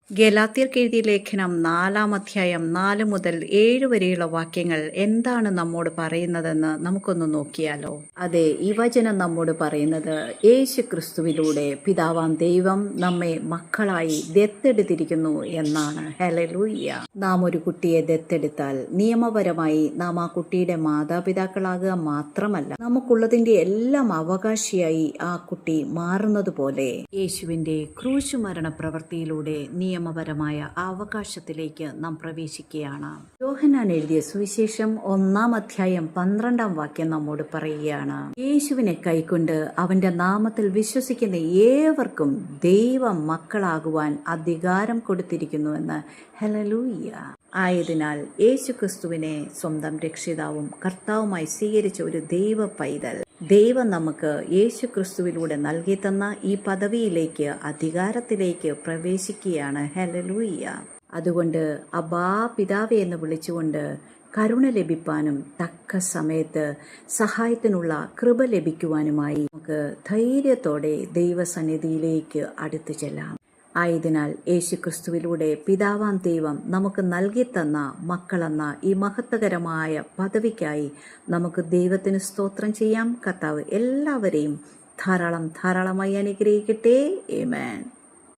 ഗലാത്യർക്ക് എഴുതിയ ലേഖനം 4-ാം അധ്യായം 4 മുതൽ 7 വരെയുള്ള വാക്യങ്ങൾ എന്താണ് നമ്മോട് പറയുന്നതെന്ന് നമുക്കൊന്ന് നോക്കിയാലോ. അതെ, ഈ വചനം നമ്മോട് പറയുന്നത് യേശു ക്രിസ്തുവിലൂടെ പിതാവാം ദൈവം നമ്മെ മക്കളായി ദത്തെടുത്തിരിക്കുന്നു എന്നാണ്. ഹല്ലേലൂയ. നാം ഒരു കുട്ടിയെ ദത്തെടുത്താൽ നിയമപരമായി നാം ആ കുട്ടിയുടെ മാതാപിതാക്കളാകുക മാത്രമല്ല, നമുക്കുള്ളതിന്റെ എല്ലാം അവകാശിയായി ആ കുട്ടി മാറുന്നത് പോലെ യേശുവിന്റെ ക്രൂശുമരണ പ്രവൃത്തിയിലൂടെ നിയമപരമായ അവകാശത്തിലേക്ക് നാം പ്രവേശിക്കുകയാണ്. യോഹന്നാൻ എഴുതിയ സുവിശേഷം 1-ാം അധ്യായം 12-ാം വാക്യം നമ്മോട് പറയുകയാണ്, യേശുവിനെ കൈക്കൊണ്ട് അവന്റെ നാമത്തിൽ വിശ്വസിക്കുന്ന ഏവർക്കും ദൈവം മക്കളാകുവാൻ അധികാരം കൊടുത്തിരിക്കുന്നുവെന്ന്. ഹല്ലേലൂയ. ആയതിനാൽ യേശു ക്രിസ്തുവിനെ സ്വന്തം രക്ഷിതാവും കർത്താവുമായി സ്വീകരിച്ച ഒരു ദൈവ പൈതൽ, ദൈവം നമുക്ക് യേശു ക്രിസ്തുവിലൂടെ നൽകി തന്ന ഈ പദവിയിലേക്ക്, അധികാരത്തിലേക്ക് പ്രവേശിക്കുകയാണ്. ഹല്ലേലൂയ. അതുകൊണ്ട് അബ്ബാ പിതാവേ എന്ന് വിളിച്ചുകൊണ്ട് കരുണ ലഭിപ്പാനും തക്ക സമയത്ത് സഹായത്തിനുള്ള കൃപ ലഭിക്കുവാനുമായി നമുക്ക് ധൈര്യത്തോടെ ദൈവസന്നിധിയിലേക്ക് അടുത്തു ചെല്ലാം. ആയതിനാൽ യേശു ക്രിസ്തുവിലൂടെ പിതാവാം ദൈവം നമുക്ക് നൽകിത്തന്ന മക്കളെന്ന ഈ മഹത്വകരമായ പദവിക്കായി നമുക്ക് ദൈവത്തിന് സ്തോത്രം ചെയ്യാം. കർത്താവ് എല്ലാവരെയും ധാരാളമായി അനുഗ്രഹിക്കട്ടെ. ആമേൻ.